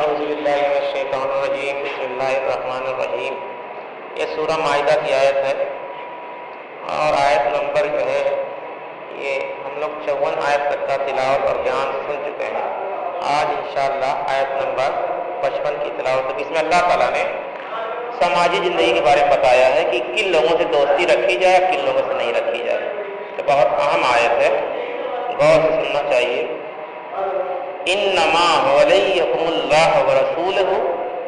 اعوذ باللہ من الشیطان الرجیم بسم اللہ الرحمن الرحیم. یہ سورہ مائدہ کی آیت ہے اور آیت نمبر جو ہے یہ ہم لوگ 54 آیت تک کا تلاوت اور بیان سن چکے ہیں. آج انشاءاللہ آیت نمبر 55 کی تلاوت. اس میں اللہ تعالیٰ نے سماجی زندگی کے بارے میں بتایا ہے کہ کن لوگوں سے دوستی رکھی جائے کن لوگوں سے نہیں رکھی جائے. تو بہت اہم آیت ہے, غور سے سننا چاہیے. انما ولیکم اللہ ورسولہ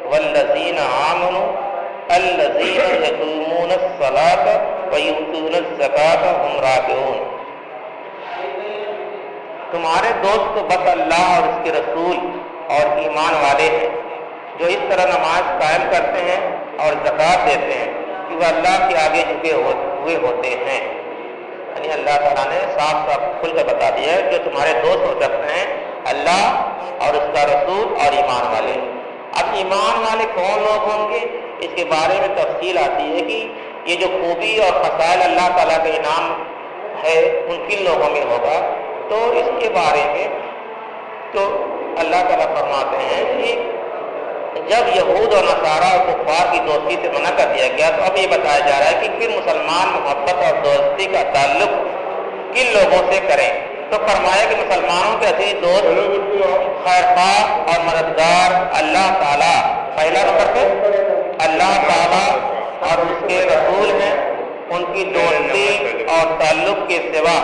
والذین آمنوا الذین یقیمون الصلاۃ ویؤتون الزکاۃ وهم راکعون. تمہارے دوست تو بس اللہ اور اس کے رسول اور ایمان والے ہیں جو اس طرح نماز قائم کرتے ہیں اور زکوٰۃ دیتے ہیں کہ وہ اللہ کے آگے جھکے ہوئے ہوتے ہیں. یعنی اللہ تعالیٰ نے صاف صاف کھل کر بتا دیا ہے جو تمہارے دوست ہو سکتے ہیں اللہ اور اس کا رسول اور ایمان والے. اب ایمان والے کون لوگ ہوں گے اس کے بارے میں تفصیل آتی ہے کہ یہ جو خوبی اور فضائل اللہ تعالیٰ کا انعام ہے ان کن لوگوں میں ہوگا. تو اس کے بارے میں تو اللہ تعالیٰ فرماتے ہیں کہ جب یہود اور نصارہ اور کفار کی دوستی سے منع کر دیا گیا تو اب یہ بتایا جا رہا ہے کہ پھر مسلمان محبت اور دوستی کا تعلق کن لوگوں سے کریں. تو فرمایا کہ مسلمانوں کے عزیز دوست خیرخواہ اور مددگار اللہ تعالیٰ پہلا نمبر پہ اللہ تعالیٰ اور اس کے رسول ہیں. ان کی دوستی اور تعلق کے سوا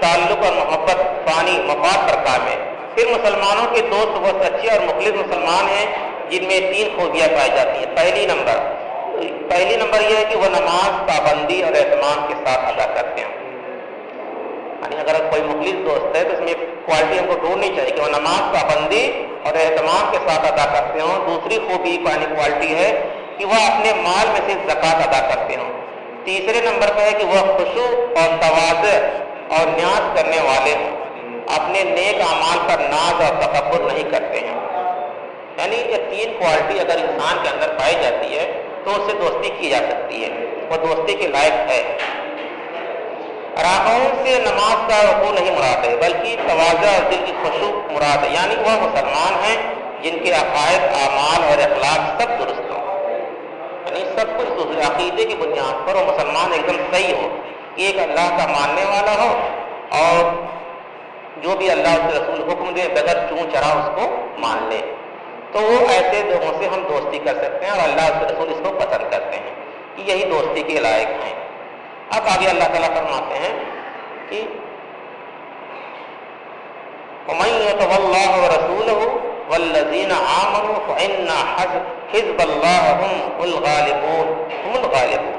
تعلق اور محبت فانی مفاد پر قائم ہے. پھر مسلمانوں کے دوست وہ سچے اور مخلص مسلمان ہیں جن میں 3 خوبیاں پائی جاتی ہیں. پہلی نمبر یہ ہے کہ وہ نماز پابندی اور اہتمام کے ساتھ ادا کرتے ہیں. یعنی اگر کوئی مخلص دوست ہے تو اس میں کوالٹی ہم کو ڈھونڈنی چاہیے کہ وہ نماز پابندی اور اہتمام کے ساتھ ادا کرتے ہوں. دوسری خوبی پانی کوالٹی ہے کہ وہ اپنے مال میں سے زکوٰۃ ادا کرتے ہوں. تیسرے نمبر پہ ہے کہ وہ خشوع اور تواضع اور نیاز کرنے والے ہوں, اپنے نیک اعمال پر ناز اور تکبر نہیں کرتے ہیں. یعنی یہ 3 کوالٹی اگر انسان کے اندر پائی جاتی ہے تو اس سے دوستی کی جا سکتی ہے, وہ دوستی کے لائق ہے. راکعون سے نماز کا رکوع نہیں مراد ہے بلکہ تواضع اور دل کی خشوع مراد ہے. یعنی وہ مسلمان ہیں جن کے عقائد اعمال اور اخلاق سب درست ہوں, یعنی سب کچھ عقیدے کی بنیاد پر وہ مسلمان ایک دم صحیح ہو, ایک اللہ کا ماننے والا ہو اور جو بھی اللہ اس کے رسول حکم دے بغیر چون چرا اس کو مان لے. تو وہ ایسے لوگوں سے ہم دوستی کر سکتے ہیں اور اللہ اس کے رسول اس کو پسند کرتے ہیں کہ یہی دوستی کے لائق ہیں. اب آگے اللہ تعالیٰ فرماتے ہیں کہ وَمَن يَتَوَلَّهُ وَرَسُولَهُ وَالَّذِينَ آمَنُوا فَإِنَّ حِزْبَ اللَّهِ هُمُ الْغَالِبُونَ.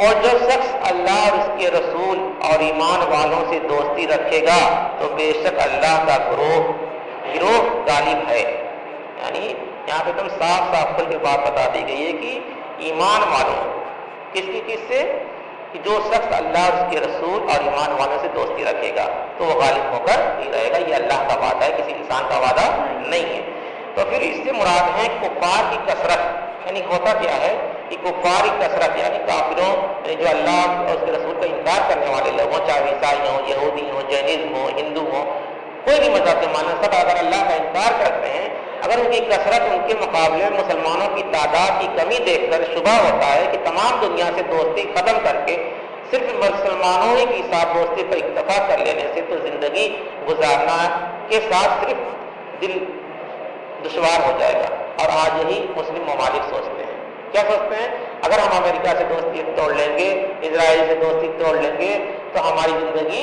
اور جو شخص اللہ اور اس کے رسول اور ایمان والوں سے دوستی رکھے گا تو بے شک اللہ کا گروہ غالب ہے. یعنی یہاں پہ تم صاف کھل کے بات بتا دی گئی ہے کہ ایمان والوں کس سے کہ جو شخص اللہ اور اس کے رسول اور ایمان والوں سے دوستی رکھے گا تو وہ غالب ہو کر ہی رہے گا. یہ اللہ کا وعدہ ہے, کسی انسان کا وعدہ نہیں ہے. تو پھر اس سے مراد ہے کفار کی کثرت. یعنی ہوتا کیا ہے کہ کفار کی کثرت یعنی کافروں یعنی جو اللہ اور اس کے رسول کا انکار کرنے والے لوگ ہوں, چاہے عیسائی ہوں, یہودی ہوں, جینزم ہوں, ہندو ہوں, کوئی بھی مذہب کے ماننے سب اگر اللہ کا انکار کرتے ہیں, اگر ان کی کثرت ان کے مقابلے میں مسلمانوں کی تعداد کی کمی دیکھ کر شبہ ہوتا ہے کہ تمام دنیا سے دوستی ختم کر کے صرف مسلمانوں ہی کی ساتھ دوستی پر اکتفا کر لینے سے تو زندگی گزارنا کے ساتھ صرف دل دشوار ہو جائے گا. اور آج یہی مسلم ممالک سوچتے ہیں. کیا سوچتے ہیں؟ اگر ہم امریکہ سے دوستی توڑ لیں گے, اسرائیل سے دوستی توڑ لیں گے تو ہماری زندگی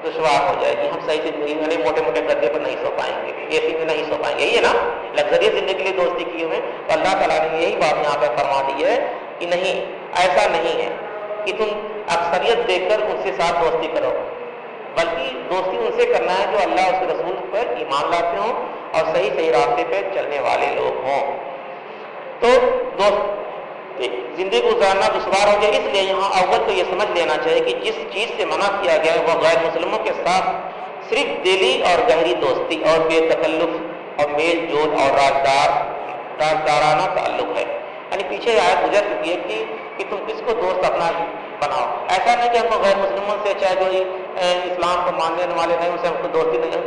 دشوار ہو جائے گی, ہم صحیح زندگی میں موٹے گدے پر نہیں سو پائیں گے, اے سی میں نہیں سو پائیں گے. یہی ہے نا لگژری زندگی کے لیے دوستی کی ہوئے. تو اللہ تعالیٰ نے یہی بات یہاں پہ فرما دی ہے کہ نہیں, ایسا نہیں ہے کہ تم اکثریت دیکھ کر ان سے ساتھ دوستی کرو, بلکہ دوستی ان سے کرنا ہے جو اللہ اس کے رسول پر ایمان لاتے ہوں اور صحیح راستے پہ چلنے والے لوگ ہوں. تو زندگی گزارنا دشوار ہو جائے, اس لیے یہاں اول تو یہ سمجھ لینا چاہیے کہ جس چیز سے منع کیا گیا ہے وہ غیر مسلموں کے ساتھ صرف دلی اور گہری دوستی اور بے تکلف اور میل جول اور رازدارانہ تعلق ہے. یعنی پیچھے آیت گزر چکی ہے کہ تم کس کو دوست اپنا بناؤ. ایسا نہیں کہ ہم کو غیر مسلموں سے, چاہے جو اسلام کو ماننے والے نہیں, ان سے ہم کو دوستی نہیں.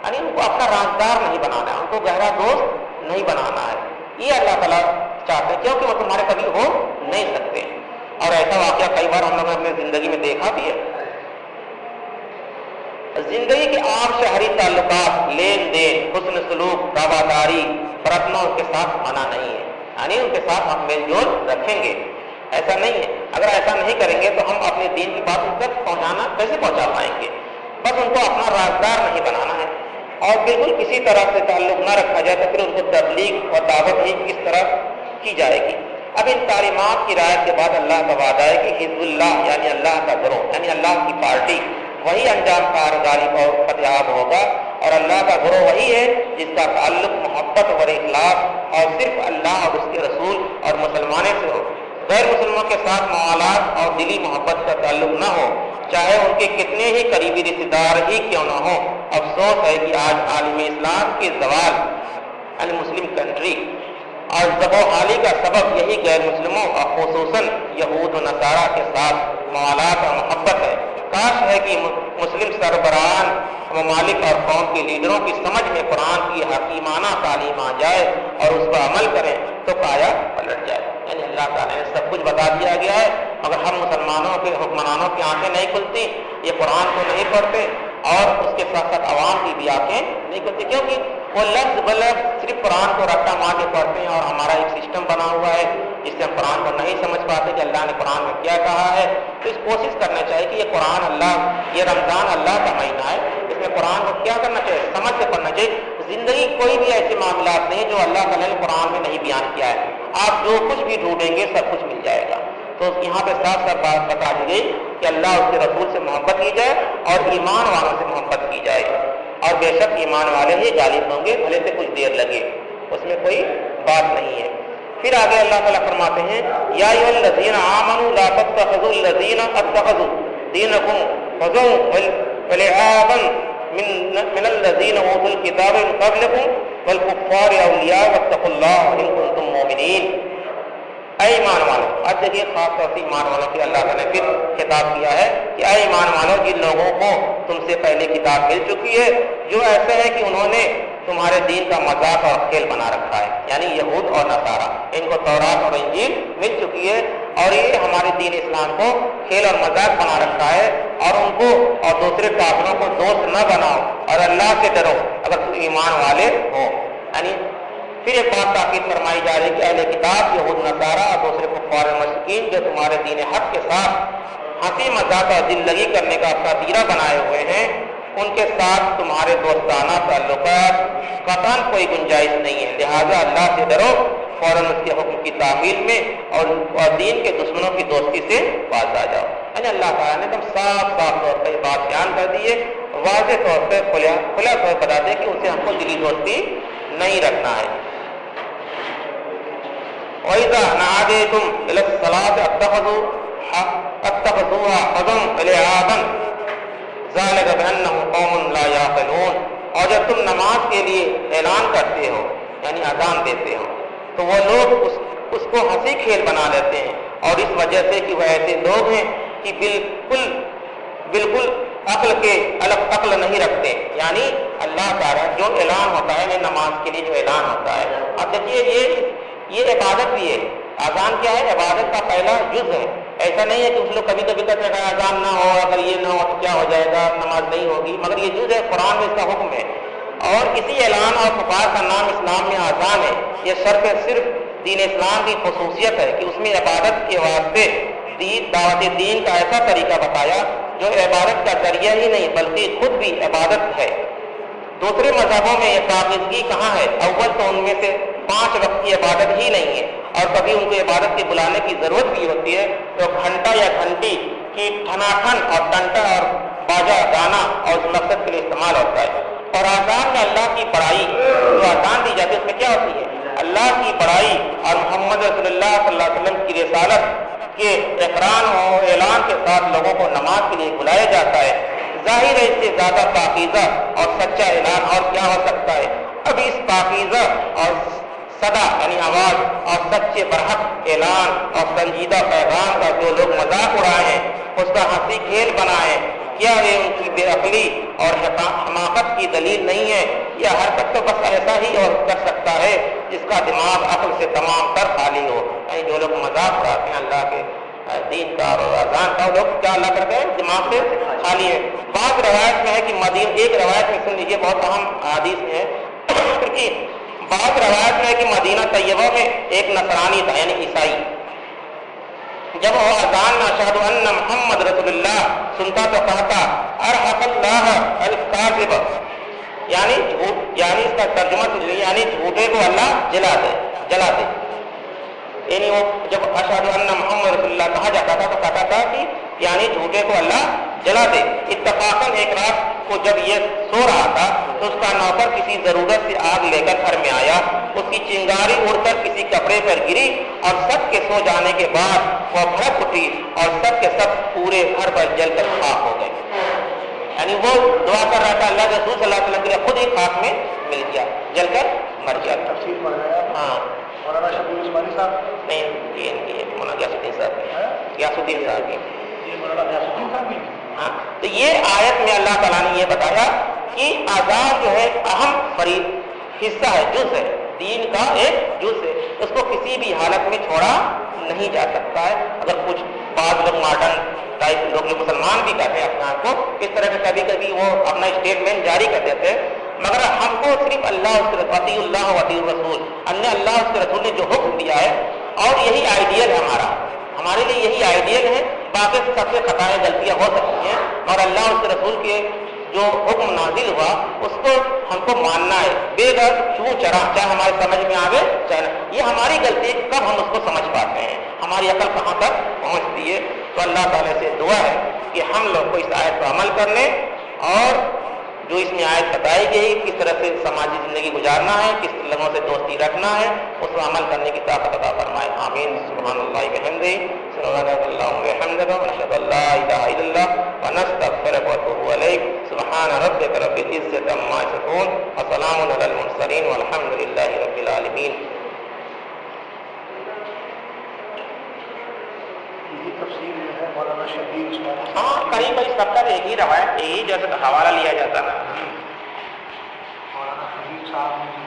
یعنی ان کو اپنا رازدار نہیں بنانا ہے، ان کو گہرا دوست نہیں بنانا ہے. یہ اللہ تعالیٰ چاہتے ہیں کیونکہ وہ تمہارے کبھی ہو نہیں سکتے. اور ایسا واقعہ کئی بار ہم لوگوں نے اپنی زندگی میں دیکھا بھی ہے. زندگی کے عام شہری تعلقات، لین دین، حسن سلوک، رواداری برتنا ان کے ساتھ منع نہیں ہے، یعنی ان کے ساتھ ہم میل جول رکھیں گے، ایسا نہیں ہے. اگر ایسا نہیں کریں گے تو ہم اپنے دین کی بات ان تک پہنچانا کیسے پہنچا پائیں گے؟ بس ان کو اپنا رازدار نہیں بنانا ہے اور بالکل کسی طرح سے تعلق نہ رکھا جائے تو پھر ان کو تبلیغ اور دعوت ہی کس طرح کی جائے گی. اب ان تعلیمات کی رعایت کے بعد اللہ کا وعدہ ہے کہ حزب اللہ یعنی اللہ کا گروہ، یعنی اللہ کی پارٹی، وہی انجام کار غالب اور فتیاب ہوگا. اور اللہ کا گروہ وہی ہے جس کا تعلق محبت اور اخلاص اور صرف اللہ اور اس کے رسول اور مسلمانوں سے ہو. غیر مسلموں کے ساتھ موالات اور دلی محبت کا تعلق نہ ہو، چاہے ان کے کتنے ہی قریبی رشتے دار ہی کیوں نہ ہو. افسوس ہے کہ آج عالم اسلام کے زوال المسلم کنٹری اور زب و حالی کا سبب یہی غیر مسلموں اور خصوصاً یہود و نصارہ کے ساتھ موالات اور محبت ہے. کاش ہے کہ مسلم سربراہان ممالک اور قوم کے لیڈروں کی سمجھ میں قرآن کی حکیمانہ تعلیم آ جائے اور اس پر عمل کریں تو کایا پلٹ جائے. یعنی اللہ تعالیٰ نے سب کچھ بتا دیا گیا ہے مگر ہم مسلمانوں کے حکمرانوں کی آنکھیں نہیں کھلتی، یہ قرآن کو نہیں پڑھتے اور اس کے ساتھ ساتھ عوام کی بھی آنکھیں نہیں کھلتی، کیونکہ وہ لفظ بلفظ صرف قرآن کو رٹا مار کے پڑھتے ہیں اور ہمارا ایک سسٹم بنا ہوا ہے جس سے ہم قرآن کو نہیں سمجھ پاتے کہ اللہ نے قرآن میں کیا کہا ہے. تو اس کوشش کرنا چاہیے کہ یہ قرآن یہ رمضان اللہ کا مہینہ ہے، اس میں قرآن کو کیا کرنا چاہیے، سمجھ کے پڑھنا چاہیے. زندگی کوئی بھی ایسے معاملات نہیں جو اللہ تعالیٰ نے قرآن میں نہیں بیان کیا ہے. آپ جو کچھ بھی ڈھونڈیں گے سب کچھ مل جائے گا. تو یہاں پہ صاف صاف بات بتا دی گئی کہ اللہ اس کے رسول سے محبت کی جائے اور ایمان والوں سے محبت کی جائے. اور بے شک ایمان والے ہی غالب ہوں گے، بھلے سے کچھ دیر لگے، اس میں کوئی بات نہیں ہے. پھر آگے اللہ تعالیٰ فرماتے ہیں یا ایھا الذین آمنوا لا تتخذوا الذین اتخذوا دینکم ہزوا ولعبا من الذین اوتوا الکتاب من قبلکم والکفار اولیاء واتقوا اللہ ان کنتم مؤمنین. اے ایمان والوں، اب دیکھیے خاص طور سے ایمان والوں کی اللہ تعالیٰ نے پھر خطاب کیا ہے کہ اے ایمان والوں، جن لوگوں کو تم سے پہلے کتاب مل چکی ہے جو ایسے ہے کہ انہوں نے تمہارے دین کا مذاق اور کھیل بنا رکھا ہے، یعنی یہود اور نصارہ، ان کو تورات اور انجیل مل چکی ہے اور یہ ہمارے دین اسلام کو کھیل اور مذاق بنا رکھا ہے. اور ان کو اور دوسرے کافروں کو دوست نہ بناؤ اور اللہ سے ڈرو اگر تم ایمان والے ہو. یعنی پھر ایک بات تاکید فرمائی جا رہی ہے کہ اہل کتاب یہود نصارہ اور دوسرے کفار مشرکین جو تمہارے دین حق کے ساتھ ہنسی مذاق اور دل لگی کرنے کا اپنا تیرہ بنائے ہوئے ہیں، ان کے ساتھ تمہارے دوستانہ تعلقات قطعاً کوئی گنجائش نہیں ہے. لہٰذا اللہ سے ڈرو، فوراً اس کے حکم کی تعمیل میں اور دین کے دشمنوں کی دوستی سے باز آ جاؤ. یعنی اللہ تعالیٰ نے تم صاف طور پر یہ بات بیان کر دی ہے، واضح طور پہ کھلا طور پر بتا دے کہ اسے ہم کو دلی دوستی نہیں رکھنا ہے. وَإِذَا نَادَيْتُمْ إِلَى الصَّلَاةِ اتَّخَذُوهَا هُزُوًا وَلَعِبًا ذَلِكَ بِأَنَّهُمْ قَوْمٌ لَا يَعْقِلُونَ. اور جب تم نماز کے لیے اعلان کرتے ہو یعنی اذان دیتے ہو تو وہ لوگ اس کو ہنسی کھیل بنا لیتے ہیں، اور اس وجہ سے کہ وہ ایسے لوگ ہیں کہ بالکل عقل کے الگ عقل نہیں رکھتے. یعنی اللہ تعالیٰ جو اعلان ہوتا ہے نماز کے لیے جو اعلان ہوتا ہے، اب دیکھیے یہ عبادت بھی ہے. اذان کیا ہے؟ عبادت کا پہلا جز ہے. ایسا نہیں ہے کہ اس لوگ کبھی کہتے ہیں اذان نہ ہو، اگر یہ نہ ہو تو کیا ہو جائے گا، نماز نہیں ہوگی، مگر یہ جز ہے، قرآن میں اس کا حکم ہے. اور اسی اعلان اور پکار کا نام اسلام میں اذان ہے. یہ صرف دین اسلام کی خصوصیت ہے کہ اس میں عبادت کے واسطے دعوت دین کا ایسا طریقہ بتایا جو عبادت کا ذریعہ ہی نہیں بلکہ خود بھی عبادت ہے. دوسرے مذہبوں میں یہ پاکیزگی کہاں ہے؟ اول تو ان میں سے 5 وقت کی عبادت ہی نہیں ہے، اور کبھی ان کو عبادت کے بلانے کی ضرورت بھی ہوتی ہے تو گھنٹہ یا گھنٹی کی ٹھناٹھن اور ٹنٹا اور باجا گانا اور اس مقصد کے لیے استعمال ہوتا ہے. اور اذان میں اللہ کی بڑائی جو اذان دی جاتی ہے اس میں کیا ہوتی ہے؟ اللہ کی بڑائی اور محمد رسول اللہ صلی اللہ علیہ وسلم کی رسالت کے اقرار و اعلان کے ساتھ لوگوں کو نماز کے لیے بلایا جاتا ہے. ظاہر ہے اس سے زیادہ پاکیزہ اور سچا اعلان اور کیا ہو سکتا ہے؟ اب اس پاکیزہ اور صدا یعنی آواز اور سچے برحق اعلان اور سنجیدہ پیغام کا جو لوگ مذاق اڑائے ہیں، اس کا ہنسی کھیل بنائے، کیا یہ ان کی بے عقلی اور حماقت کی دلیل نہیں ہے؟ یہ حرکت تو بس ایسا ہی اور کر سکتا ہے جس کا دماغ عقل سے تمام تر خالی ہو. یعنی جو لوگ مذاق اڑاتے ہیں اللہ کے دین کا اور اذان کا، لوگ کیا اللہ کرتے ہیں؟ دماغ سے خالی ہے. بعض روایت میں ہے کہ ایک روایت میں سن لیجیے، بہت اہم حدیث میں ہے کہ بعض روایت میں ہے کہ مدینہ طیبہ میں ایک نصرانی تھا، یعنی عیسائی. جب وہ اذان میں اشہد ان محمد رسول اللہ سنتا تو کہتا ارحق اللہ الکاذب، یعنی جھوٹ، یعنی اس کا ترجمہ یعنی جھوٹے کو اللہ جلا دے. یعنی وہ جب اشہد ان محمد رسول اللہ کہا جاتا تھا تو کہتا تھا کہ یعنی جھوٹے کو اللہ جلا دے. اتفاقاً ایک رات کو جب یہ سو رہا تھا تو اس کا نوکر کسی ضرورت سے آگ لے کر گھر میں آیا. اس کی چنگاری اڑ کر کسی کپڑے پر گری اور سب کے سو جانے کے بعد وہ بھڑک اٹھی اور سب کے سب پورے گھر پر جل کر خاک ہو گئے. یعنی وہ دعا کر رہا تھا، اللہ کے رسول صلی اللہ علیہ وسلم کے لیے خود ہی خاک میں مل گیا، جل کر مر گیا. ہاں مولانا شبیر عثمانی صاحب نہیں، یہ مولانا غیاث الدین صاحب کی. ہاں، تو یہ آیت میں اللہ تعالیٰ نے یہ بتایا کہ آزاد جو ہے اہم حصہ ہے، جز ہے، دین کا ایک جز ہے. اس کو کسی بھی حالت میں چھوڑا نہیں جا سکتا ہے. اگر کچھ بعض لوگ ماڈرن ٹائپ لوگ جو مسلمان بھی کہتے ہیں اپنے آپ کو اس طرح کے، کبھی کبھی وہ اپنا اسٹیٹمنٹ جاری کر دیتے ہیں، مگر ہم کو صرف اللہ اس کے اطیع اللہ و اطیع الرسول، ہم نے اللہ اس کے رسول نے جو حکم دیا ہے اور یہی آئیڈیل ہے ہمارے لیے یہی آئیڈیل ہے. باقی سب سے خطائیں غلطیاں ہو سکتی ہیں، اور اللہ اس کے رسول کے جو حکم نازل ہوا اس کو ہم کو ماننا ہے بے گر چوں چرا، چاہے ہمارے سمجھ میں آوے چاہے نہ. یہ ہماری غلطی ہے، کب ہم اس کو سمجھ پاتے ہیں، ہماری عقل کہاں تک پہنچتی ہے. تو اللہ تعالیٰ سے دعا ہے کہ ہم لوگ کو اس آیت پر عمل کرنے اور جو اس میں آیت بتائی گئی کس طرح سے سماجی زندگی گزارنا ہے، کس لوگوں سے دوستی رکھنا ہے، اس پر عمل کرنے کی طاقت عطا فرمائے. آمین. سبحان اللہ وبحمدہ، سبحانک اللہم وبحمدک، ونشہد ان لا الہ الا اللہ ونستغفرک ونتوب الیک. سبحان ربک رب العزۃ عما یصفون وسلام علی المرسلین والحمد للہ رب العالمین. تفسیر جو ہے مولانا شبیر عثمانی، ہاں قریب سب کا ایک ہی روایت، یہی جیسے حوالہ لیا جاتا نا. مولانا شبیر صاحب